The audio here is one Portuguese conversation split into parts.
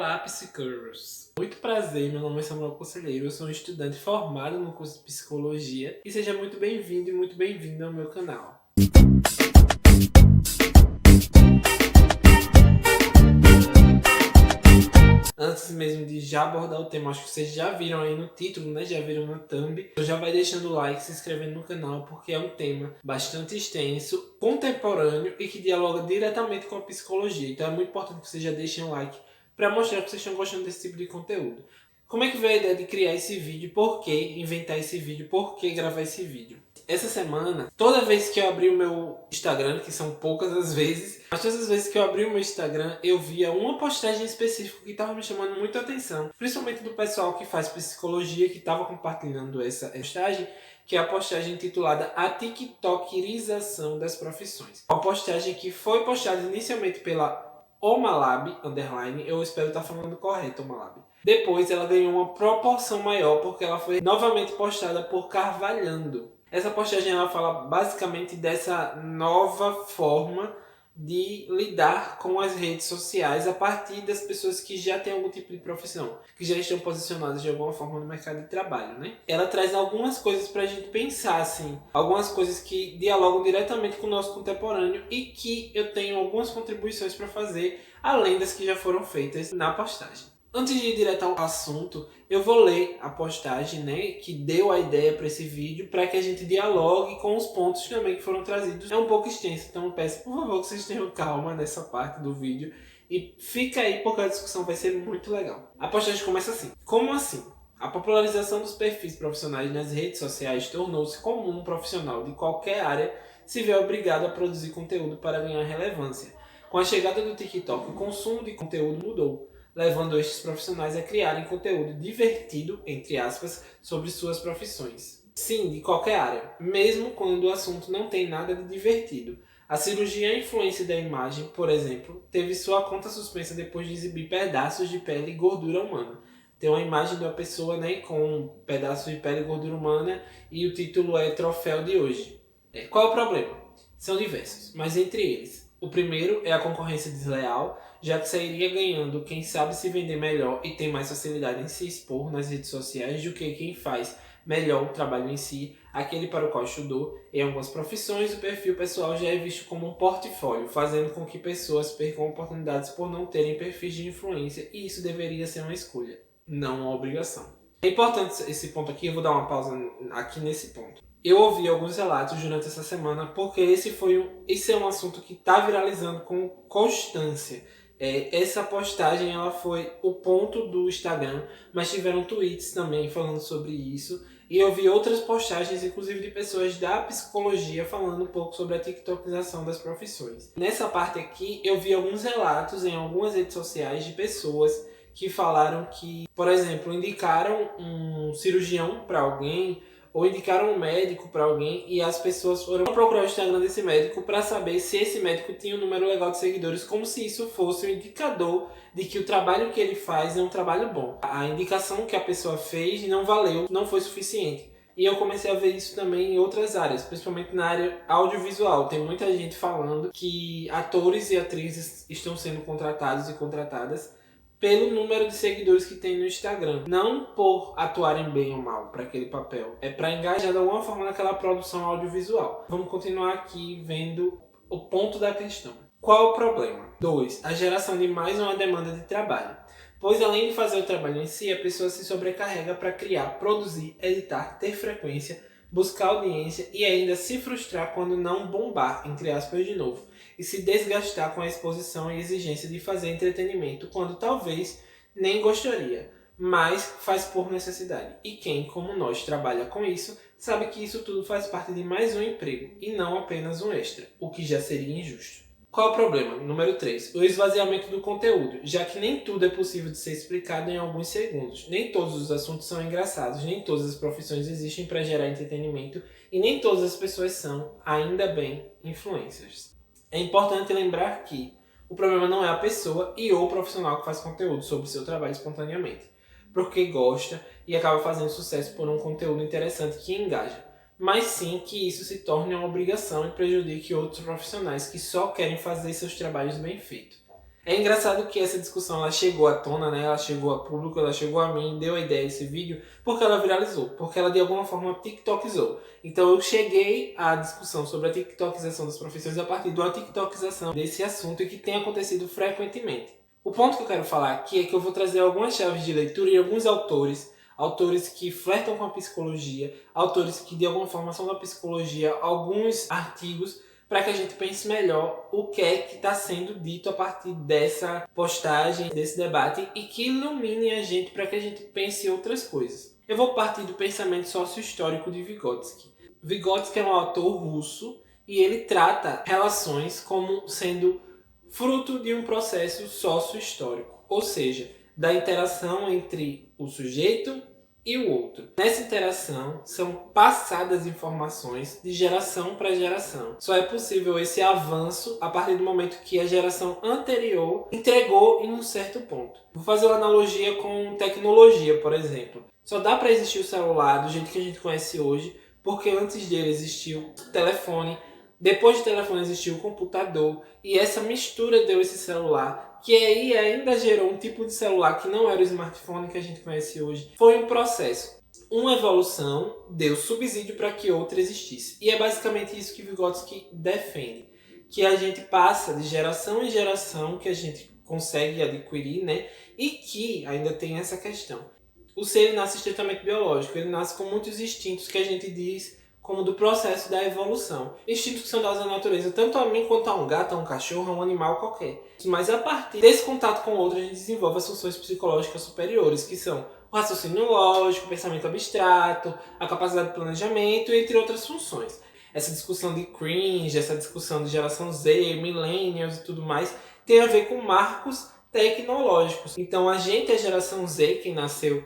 Olá, psicólogos! Muito prazer, meu nome é Samuel Conselheiro, eu sou um estudante formado no curso de Psicologia e seja muito bem-vindo e muito bem-vinda ao meu canal. Antes mesmo de já abordar o tema, acho que vocês já viram aí no título, né? Já viram na thumb. Então já vai deixando o like, se inscrevendo no canal, porque é um tema bastante extenso, contemporâneo e que dialoga diretamente com a psicologia. Então é muito importante que vocês já deixem o like para mostrar que vocês estão gostando desse tipo de conteúdo. Como é que veio a ideia de criar esse vídeo? Por que inventar esse vídeo? Por que gravar esse vídeo? Essa semana, toda vez que eu abri o meu Instagram, que são poucas as vezes, mas todas as vezes que eu abri o meu Instagram, eu via uma postagem específica que estava me chamando muito a atenção, principalmente do pessoal que faz psicologia, que estava compartilhando essa postagem, que é a postagem intitulada A TikTokerização das Profissões. Uma postagem que foi postada inicialmente pela Omalab, underline, eu espero estar falando correto, Omalab. Depois ela ganhou uma proporção maior porque ela foi novamente postada por Carvalhando. Essa postagem ela fala basicamente dessa nova forma de lidar com as redes sociais a partir das pessoas que já têm algum tipo de profissão, que já estão posicionadas de alguma forma no mercado de trabalho, né? Ela traz algumas coisas para a gente pensar, assim, algumas coisas que dialogam diretamente com o nosso contemporâneo e que eu tenho algumas contribuições para fazer, além das que já foram feitas na postagem. Antes de ir direto ao assunto, eu vou ler a postagem, né, que deu a ideia para esse vídeo, para que a gente dialogue com os pontos também que foram trazidos. É um pouco extenso, então eu peço por favor que vocês tenham calma nessa parte do vídeo e fica aí porque a discussão vai ser muito legal. A postagem começa assim: como assim? A popularização dos perfis profissionais nas redes sociais tornou-se comum um profissional de qualquer área se vê obrigado a produzir conteúdo para ganhar relevância. Com a chegada do TikTok, o consumo de conteúdo mudou, levando estes profissionais a criarem conteúdo divertido, entre aspas, sobre suas profissões. Sim, de qualquer área, mesmo quando o assunto não tem nada de divertido. A cirurgia influência da imagem, por exemplo, teve sua conta suspensa depois de exibir pedaços de pele e gordura humana. Tem uma imagem de uma pessoa, né, com pedaços de pele e gordura humana e o título é Troféu de Hoje. Qual é o problema? São diversos, mas entre eles, o primeiro é a concorrência desleal, já que sairia ganhando quem sabe se vender melhor e tem mais facilidade em se expor nas redes sociais do que quem faz melhor o trabalho em si, aquele para o qual estudou. Em algumas profissões, o perfil pessoal já é visto como um portfólio, fazendo com que pessoas percam oportunidades por não terem perfis de influência, e isso deveria ser uma escolha, não uma obrigação. É importante esse ponto aqui, eu vou dar uma pausa aqui nesse ponto. Eu ouvi alguns relatos durante essa semana porque esse é um assunto que está viralizando com constância. Essa postagem ela foi o ponto do Instagram, mas tiveram tweets também falando sobre isso. E eu vi outras postagens, inclusive de pessoas da psicologia, falando um pouco sobre a tiktokização das profissões. Nessa parte aqui, eu vi alguns relatos em algumas redes sociais de pessoas que falaram que, por exemplo, indicaram um cirurgião para alguém, ou indicaram um médico para alguém e as pessoas foram procurar o Instagram desse médico para saber se esse médico tinha um número legal de seguidores, como se isso fosse um indicador de que o trabalho que ele faz é um trabalho bom. A indicação que a pessoa fez não valeu, não foi suficiente. E eu comecei a ver isso também em outras áreas, principalmente na área audiovisual. Tem muita gente falando que atores e atrizes estão sendo contratados e contratadas pelo número de seguidores que tem no Instagram. Não por atuarem bem ou mal para aquele papel. É para engajar de alguma forma naquela produção audiovisual. Vamos continuar aqui vendo o ponto da questão. Qual é o problema? 2. A geração de mais uma demanda de trabalho. Pois além de fazer o trabalho em si, a pessoa se sobrecarrega para criar, produzir, editar, ter frequência, buscar audiência e ainda se frustrar quando não bombar, entre aspas de novo, e se desgastar com a exposição e exigência de fazer entretenimento quando talvez nem gostaria, mas faz por necessidade. E quem, como nós, trabalha com isso, sabe que isso tudo faz parte de mais um emprego e não apenas um extra, o que já seria injusto. Qual é o problema? Número 3. O esvaziamento do conteúdo, já que nem tudo é possível de ser explicado em alguns segundos. Nem todos os assuntos são engraçados, nem todas as profissões existem para gerar entretenimento e nem todas as pessoas são, ainda bem, influencers. É importante lembrar que o problema não é a pessoa e ou o profissional que faz conteúdo sobre seu trabalho espontaneamente, porque gosta e acaba fazendo sucesso por um conteúdo interessante que engaja, mas sim que isso se torne uma obrigação e prejudique outros profissionais que só querem fazer seus trabalhos bem feitos. É engraçado que essa discussão ela chegou à tona, né? Ela chegou a público, ela chegou a mim, deu a ideia desse vídeo, porque ela viralizou, porque ela de alguma forma tiktokizou. Então eu cheguei à discussão sobre a tiktokização das profissões a partir de uma tiktokização desse assunto e que tem acontecido frequentemente. O ponto que eu quero falar aqui é que eu vou trazer algumas chaves de leitura e alguns autores que flertam com a psicologia, autores que de alguma forma são da psicologia, alguns artigos, para que a gente pense melhor o que é que está sendo dito a partir dessa postagem, desse debate, e que ilumine a gente para que a gente pense outras coisas. Eu vou partir do pensamento sócio-histórico de Vygotsky. Vygotsky é um autor russo e ele trata relações como sendo fruto de um processo sócio-histórico, ou seja, da interação entre o sujeito e o outro. Nessa interação são passadas informações de geração para geração. Só é possível esse avanço a partir do momento que a geração anterior entregou em um certo ponto. Vou fazer uma analogia com tecnologia, por exemplo. Só dá para existir o celular do jeito que a gente conhece hoje, porque antes dele existiu o telefone, depois do telefone existiu o computador, e essa mistura deu esse celular, que aí ainda gerou um tipo de celular que não era o smartphone que a gente conhece hoje. Foi um processo. Uma evolução deu subsídio para que outra existisse. E é basicamente isso que Vygotsky defende. Que a gente passa de geração em geração, que a gente consegue adquirir, né? E que ainda tem essa questão. O ser ele nasce estritamente biológico. Ele nasce com muitos instintos que a gente diz como do processo da evolução. Instintos que são dados à natureza, tanto a mim quanto a um gato, a um cachorro, a um animal qualquer. Mas a partir desse contato com o outro, a gente desenvolve as funções psicológicas superiores, que são o raciocínio lógico, o pensamento abstrato, a capacidade de planejamento, entre outras funções. Essa discussão de cringe, essa discussão de geração Z, millennials e tudo mais, tem a ver com marcos tecnológicos. Então a gente é a geração Z, quem nasceu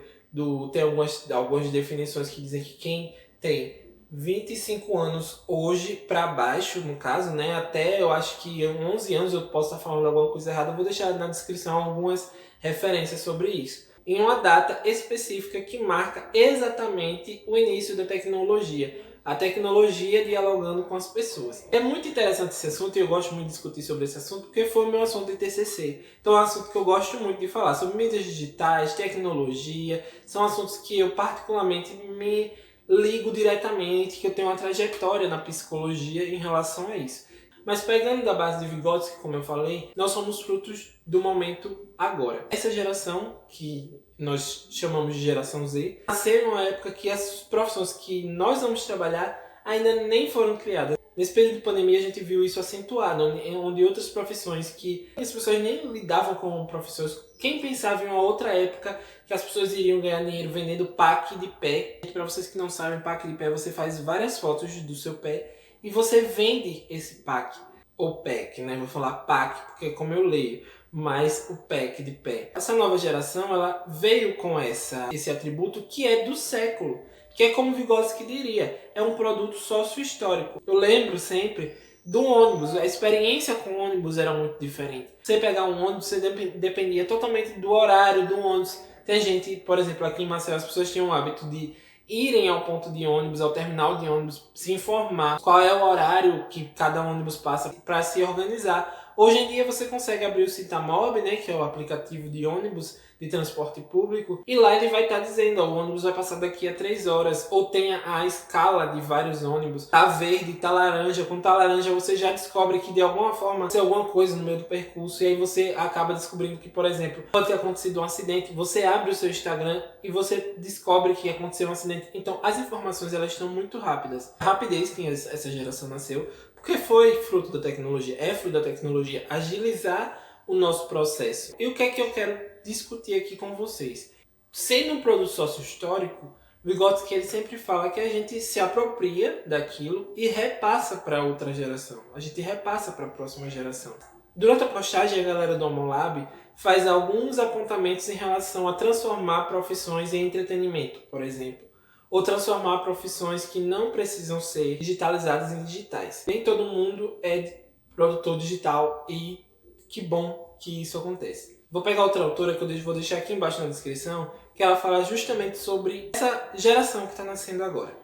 tem algumas definições que dizem que quem tem 25 anos hoje para baixo, no caso, né? Até eu acho que 11 anos eu posso estar falando alguma coisa errada, eu vou deixar na descrição algumas referências sobre isso. Em uma data específica que marca exatamente o início da tecnologia. A tecnologia dialogando com as pessoas. É muito interessante esse assunto e eu gosto muito de discutir sobre esse assunto porque foi o meu assunto de TCC. Então é um assunto que eu gosto muito de falar sobre mídias digitais, tecnologia. São assuntos que eu particularmente me ligo diretamente, que eu tenho uma trajetória na psicologia em relação a isso. Mas pegando da base de Vygotsky, como eu falei, nós somos frutos do momento agora. Essa geração, que nós chamamos de geração Z, nasceu em uma época que as profissões que nós vamos trabalhar ainda nem foram criadas. Nesse período de pandemia a gente viu isso acentuado, onde outras profissões que as pessoas nem lidavam com profissões. Quem pensava em uma outra época que as pessoas iriam ganhar dinheiro vendendo pack de pé? Para vocês que não sabem, pack de pé, você faz várias fotos do seu pé e você vende esse pack, ou pack, né? Vou falar pack porque é como eu leio, mas o pack de pé. Essa nova geração, ela veio com esse atributo que é do século, que é como Vygotsky diria, é um produto sócio-histórico. Eu lembro sempre do ônibus, a experiência com o ônibus era muito diferente. Você pegar um ônibus, você dependia totalmente do horário do ônibus. Tem gente, por exemplo, aqui em Maceió, as pessoas tinham o hábito de irem ao ponto de ônibus, ao terminal de ônibus, se informar qual é o horário que cada ônibus passa para se organizar. Hoje em dia você consegue abrir o Citamob, né, que é o aplicativo de ônibus de transporte público, e lá ele vai estar dizendo, ó, o ônibus vai passar daqui a 3 horas, ou tem a escala de vários ônibus, tá verde, tá laranja, quando tá laranja você já descobre que de alguma forma tem alguma coisa no meio do percurso, e aí você acaba descobrindo que, por exemplo, pode ter acontecido um acidente, você abre o seu Instagram e você descobre que aconteceu um acidente. Então as informações elas estão muito rápidas. A rapidez que essa geração nasceu, porque foi fruto da tecnologia, é fruto da tecnologia agilizar o nosso processo. E o que é que eu quero discutir aqui com vocês? Sendo um produto sócio-histórico, Vygotsky ele sempre fala que a gente se apropria daquilo e repassa para outra geração. A gente repassa para a próxima geração. Durante a postagem, a galera do Homolab faz alguns apontamentos em relação a transformar profissões em entretenimento, por exemplo. Ou transformar profissões que não precisam ser digitalizadas em digitais. Nem todo mundo é produtor digital e que bom que isso acontece. Vou pegar outra autora que eu vou deixar aqui embaixo na descrição, que ela fala justamente sobre essa geração que está nascendo agora.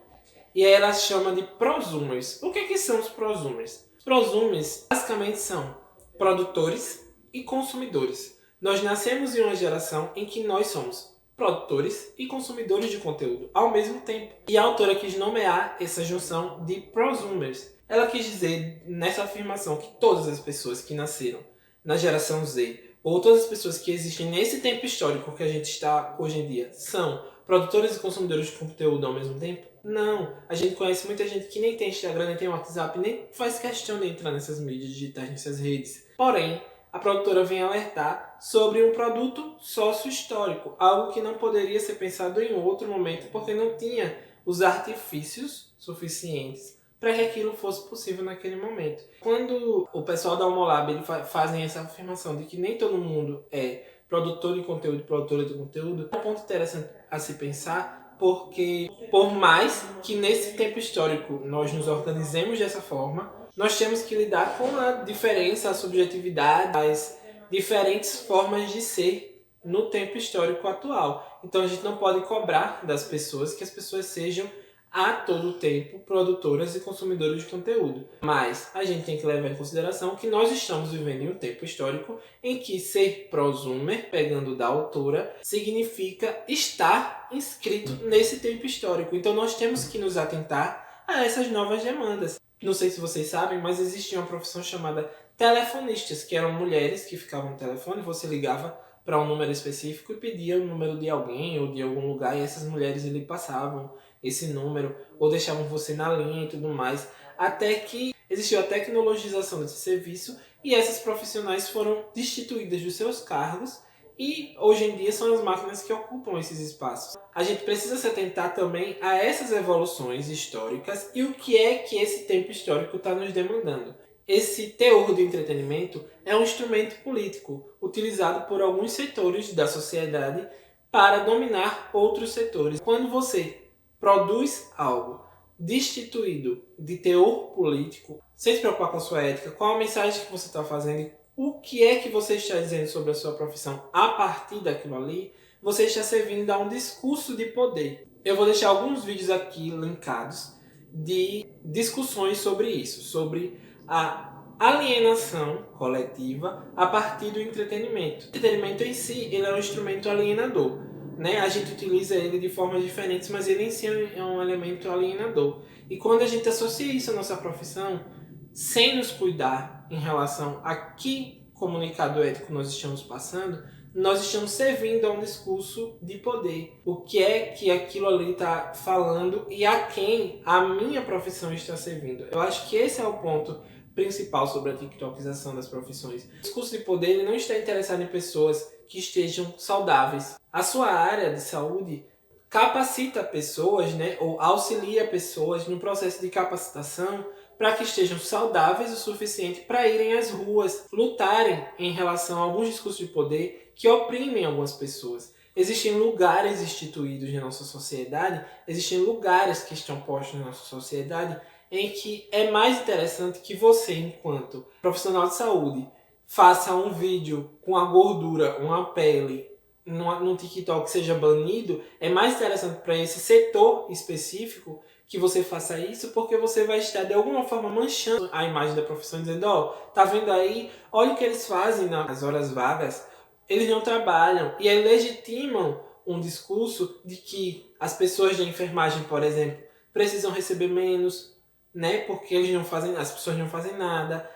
E aí ela chama de prosumers. O que são os prosumers? Os prosumers basicamente são produtores e consumidores. Nós nascemos em uma geração em que nós somos produtores e consumidores de conteúdo ao mesmo tempo. E a autora quis nomear essa junção de prosumers. Ela quis dizer nessa afirmação que todas as pessoas que nasceram na geração Z, ou todas as pessoas que existem nesse tempo histórico que a gente está hoje em dia, são produtores e consumidores de conteúdo ao mesmo tempo? Não. A gente conhece muita gente que nem tem Instagram, nem tem WhatsApp, nem faz questão de entrar nessas mídias digitais, nessas redes. Porém, a produtora vem alertar sobre um produto sócio-histórico, algo que não poderia ser pensado em outro momento porque não tinha os artifícios suficientes para que aquilo fosse possível naquele momento. Quando o pessoal da Homolab fazem essa afirmação de que nem todo mundo é produtor de conteúdo e produtora de conteúdo, é um ponto interessante a se pensar, porque por mais que nesse tempo histórico nós nos organizemos dessa forma, nós temos que lidar com a diferença, a subjetividade, as diferentes formas de ser no tempo histórico atual. Então a gente não pode cobrar das pessoas que as pessoas sejam a todo tempo produtoras e consumidoras de conteúdo. Mas a gente tem que levar em consideração que nós estamos vivendo em um tempo histórico em que ser prosumer, pegando da autora, significa estar inscrito nesse tempo histórico. Então nós temos que nos atentar a essas novas demandas. Não sei se vocês sabem, mas existia uma profissão chamada telefonistas, que eram mulheres que ficavam no telefone, você ligava para um número específico e pedia o número de alguém ou de algum lugar, e essas mulheres lhe passavam esse número ou deixavam você na linha e tudo mais, até que existiu a tecnologização desse serviço e essas profissionais foram destituídas dos seus cargos e hoje em dia são as máquinas que ocupam esses espaços. A gente precisa se atentar também a essas evoluções históricas e o que é que esse tempo histórico está nos demandando. Esse teor de entretenimento é um instrumento político utilizado por alguns setores da sociedade para dominar outros setores. Quando você produz algo destituído de teor político, sem se preocupar com a sua ética, qual a mensagem que você está fazendo e o que é que você está dizendo sobre a sua profissão a partir daquilo ali, você está servindo a um discurso de poder. Eu vou deixar alguns vídeos aqui linkados de discussões sobre isso, sobre a alienação coletiva a partir do entretenimento. O entretenimento em si ele é um instrumento alienador. A gente utiliza ele de formas diferentes, mas ele em si é um elemento alienador. E quando a gente associa isso à nossa profissão, sem nos cuidar em relação a que comunicado ético nós estamos passando, nós estamos servindo a um discurso de poder. O que é que aquilo ali está falando e a quem a minha profissão está servindo. Eu acho que esse é o ponto principal sobre a tiktokização das profissões. O discurso de poder ele não está interessado em pessoas que estejam saudáveis. A sua área de saúde capacita pessoas, ou auxilia pessoas no processo de capacitação para que estejam saudáveis o suficiente para irem às ruas, lutarem em relação a alguns discursos de poder que oprimem algumas pessoas. Existem lugares instituídos na nossa sociedade, existem lugares que estão postos na nossa sociedade em que é mais interessante que você, enquanto profissional de saúde, faça um vídeo com a gordura, uma pele, no TikTok seja banido, é mais interessante para esse setor específico que você faça isso, porque você vai estar de alguma forma manchando a imagem da profissão, dizendo, tá vendo aí, olha o que eles fazem nas horas vagas, eles não trabalham, e aí legitimam um discurso de que as pessoas da enfermagem, por exemplo, precisam receber menos, porque as pessoas não fazem nada,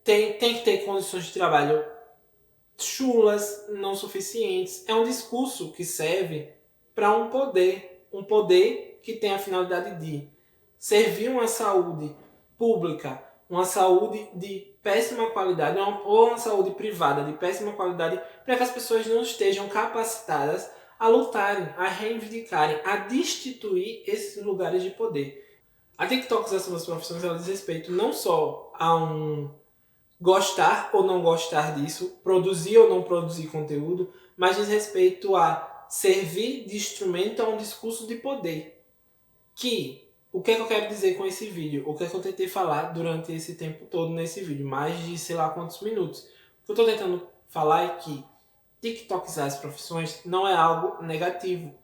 tem que ter condições de trabalho chulas, não suficientes. É um discurso que serve para um poder que tem a finalidade de servir uma saúde pública, uma saúde de péssima qualidade, ou uma saúde privada de péssima qualidade, para que as pessoas não estejam capacitadas a lutarem, a reivindicarem, a destituir esses lugares de poder. A tiktokização das profissões ela diz respeito não só a um gostar ou não gostar disso, produzir ou não produzir conteúdo, mas diz respeito a servir de instrumento a um discurso de poder. O que é que eu quero dizer com esse vídeo? O que é que eu tentei falar durante esse tempo todo nesse vídeo? Mais de sei lá quantos minutos. O que eu estou tentando falar é que tiktokizar as profissões não é algo negativo.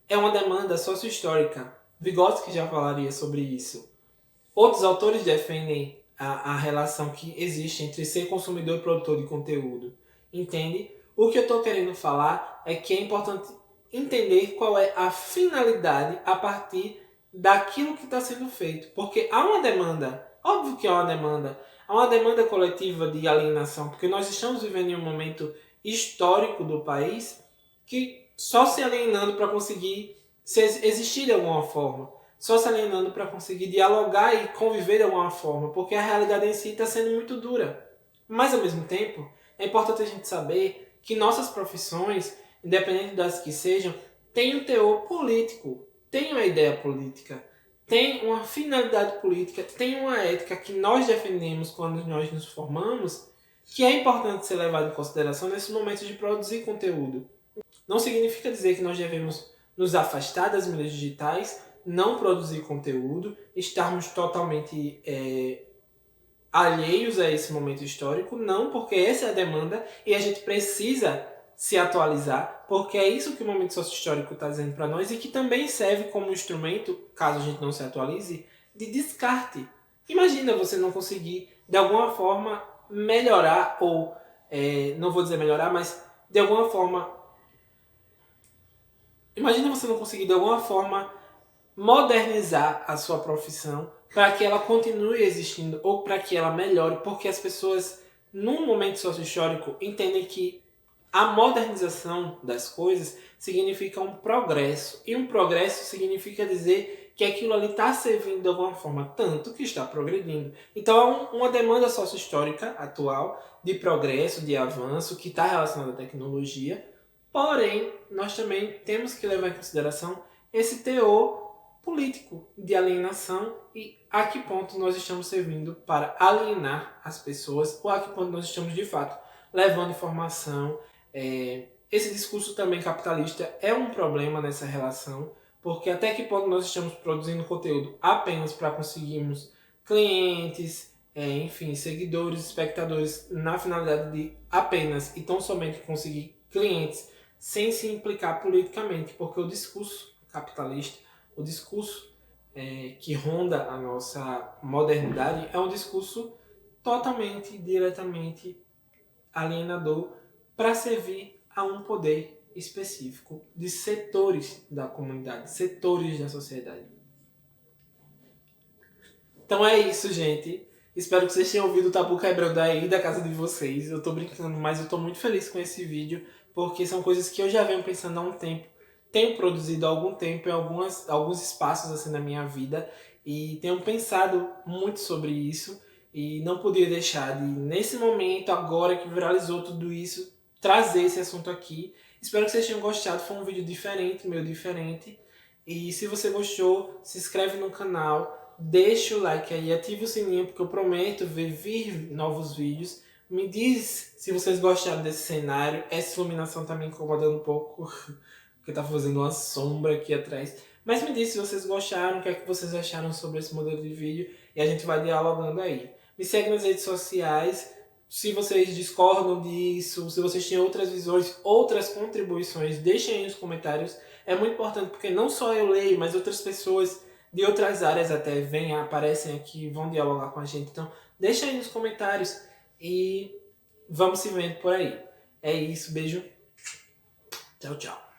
É uma demanda sócio-histórica. Vygotsky já falaria sobre isso. Outros autores defendem a relação que existe entre ser consumidor e produtor de conteúdo. Entende? O que eu estou querendo falar é que é importante entender qual é a finalidade a partir daquilo que está sendo feito. Porque há uma demanda, óbvio que há uma demanda coletiva de alienação, porque nós estamos vivendo em um momento histórico do país que só se alienando para conseguir existir de alguma forma, só se alienando para conseguir dialogar e conviver de alguma forma, porque a realidade em si está sendo muito dura. Mas, ao mesmo tempo, é importante a gente saber que nossas profissões, independente das que sejam, têm um teor político, têm uma ideia política, tem uma finalidade política, tem uma ética que nós defendemos quando nós nos formamos, que é importante ser levado em consideração nesse momento de produzir conteúdo. Não significa dizer que nós devemos nos afastar das mídias digitais, não produzir conteúdo, estarmos totalmente alheios a esse momento histórico, não, porque essa é a demanda e a gente precisa se atualizar, porque é isso que o momento socio-histórico está dizendo para nós e que também serve como instrumento, caso a gente não se atualize, de descarte. Imagina você não conseguir, de alguma forma, melhorar, ou, não vou dizer melhorar, mas de alguma forma, imagina você não conseguir, de alguma forma, modernizar a sua profissão para que ela continue existindo ou para que ela melhore, porque as pessoas, num momento socio-histórico, entendem que a modernização das coisas significa um progresso. E um progresso significa dizer que aquilo ali está servindo de alguma forma, tanto que está progredindo. Então é uma demanda socio-histórica atual de progresso, de avanço, que está relacionada à tecnologia. Porém, nós também temos que levar em consideração esse teor político de alienação e a que ponto nós estamos servindo para alienar as pessoas ou a que ponto nós estamos de fato levando informação. Esse discurso também capitalista é um problema nessa relação, porque até que ponto nós estamos produzindo conteúdo apenas para conseguirmos clientes, enfim, seguidores, espectadores, na finalidade de apenas e tão somente conseguir clientes sem se implicar politicamente, porque o discurso capitalista, o discurso que ronda a nossa modernidade é um discurso totalmente, diretamente alienador para servir a um poder específico de setores da comunidade, setores da sociedade. Então é isso, gente. Espero que vocês tenham ouvido o tabu quebrando aí da casa de vocês. Eu tô brincando, mas eu tô muito feliz com esse vídeo, porque são coisas que eu já venho pensando há um tempo. Tenho produzido há algum tempo em alguns espaços assim na minha vida e tenho pensado muito sobre isso e não podia deixar de, nesse momento, agora que viralizou tudo isso, trazer esse assunto aqui. Espero que vocês tenham gostado, foi um vídeo diferente, meio diferente. E se você gostou, se inscreve no canal, deixa o like aí, ativa o sininho, porque eu prometo vir novos vídeos. Me diz se vocês gostaram desse cenário, essa iluminação tá me incomodando um pouco, porque tá fazendo uma sombra aqui atrás. Mas me diz se vocês gostaram, o que é que vocês acharam sobre esse modelo de vídeo, e a gente vai dialogando aí. Me segue nas redes sociais, se vocês discordam disso, se vocês têm outras visões, outras contribuições, deixem aí nos comentários. É muito importante porque não só eu leio, mas outras pessoas de outras áreas até vêm, aparecem aqui, vão dialogar com a gente. Então, deixa aí nos comentários e vamos se vendo por aí. É isso, beijo. Tchau, tchau.